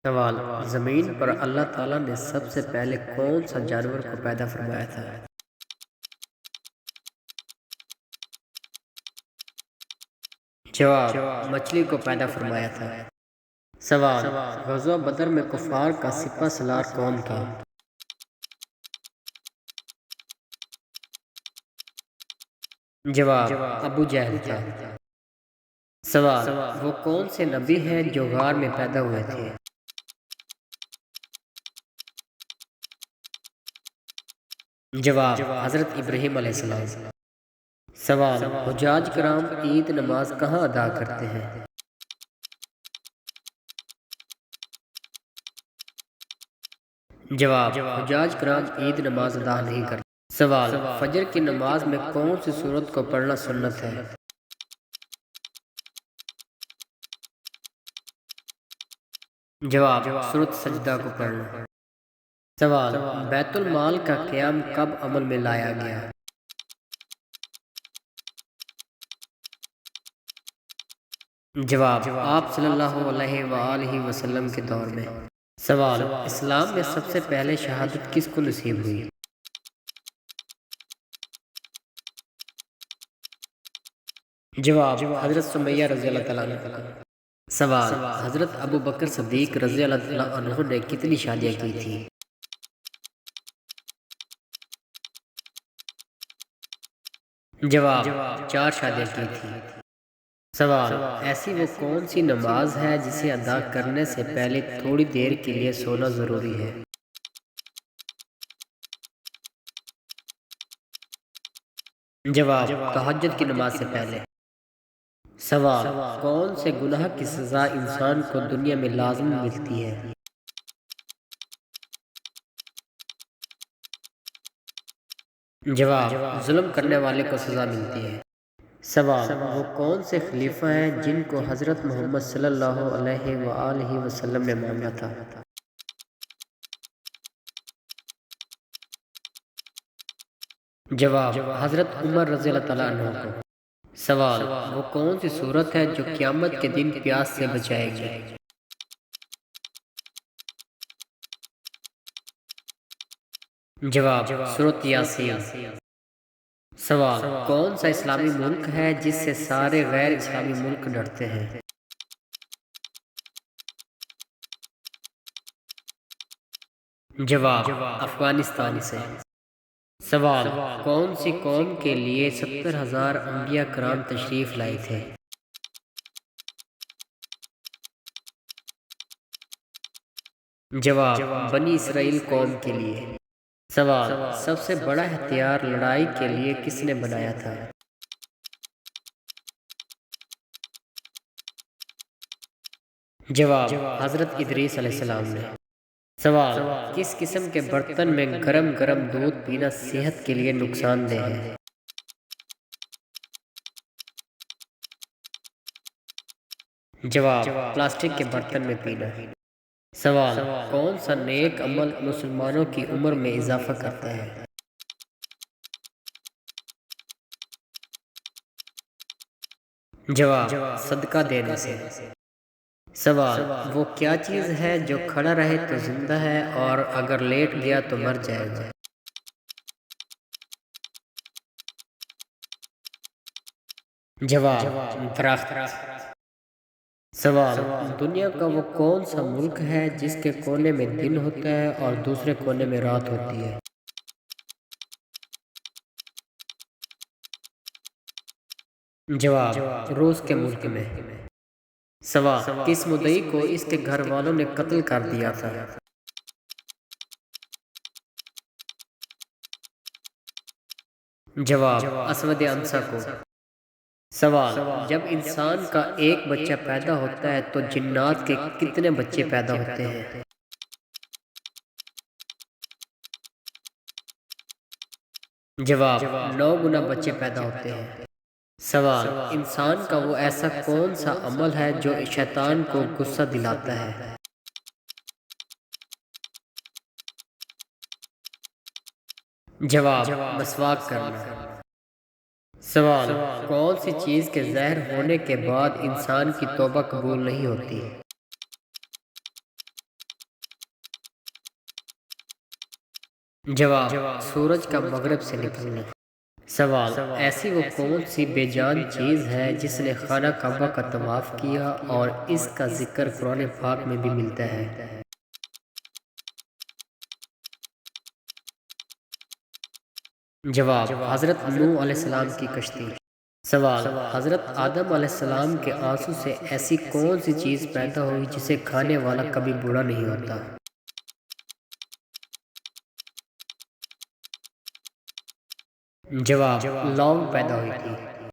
سوال: زمین پر اللہ تعالیٰ نے سب سے پہلے کون سا جانور کو پیدا فرمایا تھا؟ جواب: مچھلی کو پیدا فرمایا تھا۔ سوال: غزوہ بدر میں کفار کا سپہ سالار کون تھا؟ جواب: ابو جہل تھا۔ سوال: وہ کون سے نبی ہیں جو غار میں پیدا ہوئے تھے؟ جواب: حضرت ابراہیم علیہ السلام۔ سوال: حجاج کرام عید نماز کہاں ادا کرتے ہیں؟ جواب: حجاج کرام عید نماز ادا نہیں کرتے۔ سوال: فجر کی نماز میں کون سی سورت کو پڑھنا سنت ہے؟ جواب: سورت سجدہ کو پڑھنا۔ سوال: بیت المال کا قیام کب عمل میں لایا گیا؟ جواب: آپ صلی اللہ علیہ وآلہ وسلم کے دور میں۔ سوال: اسلام میں سب سے پہلے شہادت کس کو نصیب ہوئی؟ جواب: حضرت سمیہ رضی اللہ تعالیٰ عنہ۔ سوال: حضرت ابو بکر صدیق رضی اللہ تعالیٰ عنہ نے کتنی شادیاں کی تھی؟ جواب: 4 شادیاں کی تھی۔ سوال: ایسی وہ کون سی نماز ہے جسے ادا کرنے سے پہلے تھوڑی دیر کے لیے سونا ضروری ہے؟ جواب: تہجد کی نماز سے پہلے۔ سوال: کون سے گناہ کی سزا انسان کو دنیا میں لازم ملتی ہے؟ جواب: ظلم کرنے والے کو سزا ملتی ہے۔ سوال: وہ کون سے خلیفہ ہیں جن کو حضرت محمد صلی اللہ علیہ وآلہ وسلم نے مانگا تھا؟ جواب: حضرت عمر رضی اللہ تعالیٰ عنہ کو۔ سوال: وہ کون سی صورت ہے جو قیامت کے دن پیاس سے بچائے گی؟ جواب: سورۃ یاسین۔ سوال: کون سا اسلامی ملک ہے جس سے سارے غیر اسلامی ملک ڈرتے ہیں؟ جواب: افغانستان سے۔ سوال: کون سی قوم کے لیے 70,000 انبیاء کرام تشریف لائے تھے؟ جواب: بنی اسرائیل قوم کے لیے۔ سوال: سب سے بڑا ہتھیار لڑائی کے لیے کس نے بنایا تھا؟ جواب: حضرت ادریس علیہ السلام نے۔ سوال: کس قسم کے برتن میں گرم گرم دودھ پینا صحت کے لیے نقصان دہ ہے؟ جواب: پلاسٹک کے برتن میں پینا۔ سوال: کون سا نیک عمل مسلمانوں کی عمر میں اضافہ کرتا ہے؟ جواب: صدقہ دینے سے۔ سوال: وہ کیا چیز ہے جو کھڑا رہے تو زندہ ہے اور اگر لیٹ گیا تو مر جائے گا؟ جواب: درخت۔ سوال: دنیا کا وہ کون سا ملک ہے جس کے کونے میں دن ہوتا ہے اور دوسرے کونے میں رات ہوتی ہے؟ جواب: روس کے ملک میں۔ سوال: کس مدعی کو اس کے گھر والوں نے قتل کر دیا تھا؟ جواب: اسود عنسی کو۔ سوال: جب انسان کا ایک بچہ پیدا ہوتا ہے تو جنات کے کتنے بچے پیدا ہوتے ہیں؟ جواب: 9 گنا بچے پیدا ہوتے ہیں۔ سوال: انسان کا وہ ایسا کون سا عمل ہے جو شیطان کو غصہ دلاتا ہے؟ جواب: مسواک کرنا۔ سوال: کون سی چیز کے زہر ہونے کے بعد انسان کی توبہ قبول نہیں ہوتی؟ جواب: سورج کا مغرب سے نکلنا۔ سوال: ایسی وہ کون سی بے جان چیز ہے جس نے خانہ کعبہ کا طواف کیا اور اس کا ذکر قرآن پاک میں بھی ملتا ہے؟ جواب: حضرت نوح علیہ السلام کی کشتی۔ سوال: حضرت آدم علیہ السلام کے آنسو سے ایسی کون سی چیز پیدا ہوئی جسے کھانے والا کبھی بوڑھا نہیں ہوتا؟ جواب: لونگ پیدا ہوئی تھی۔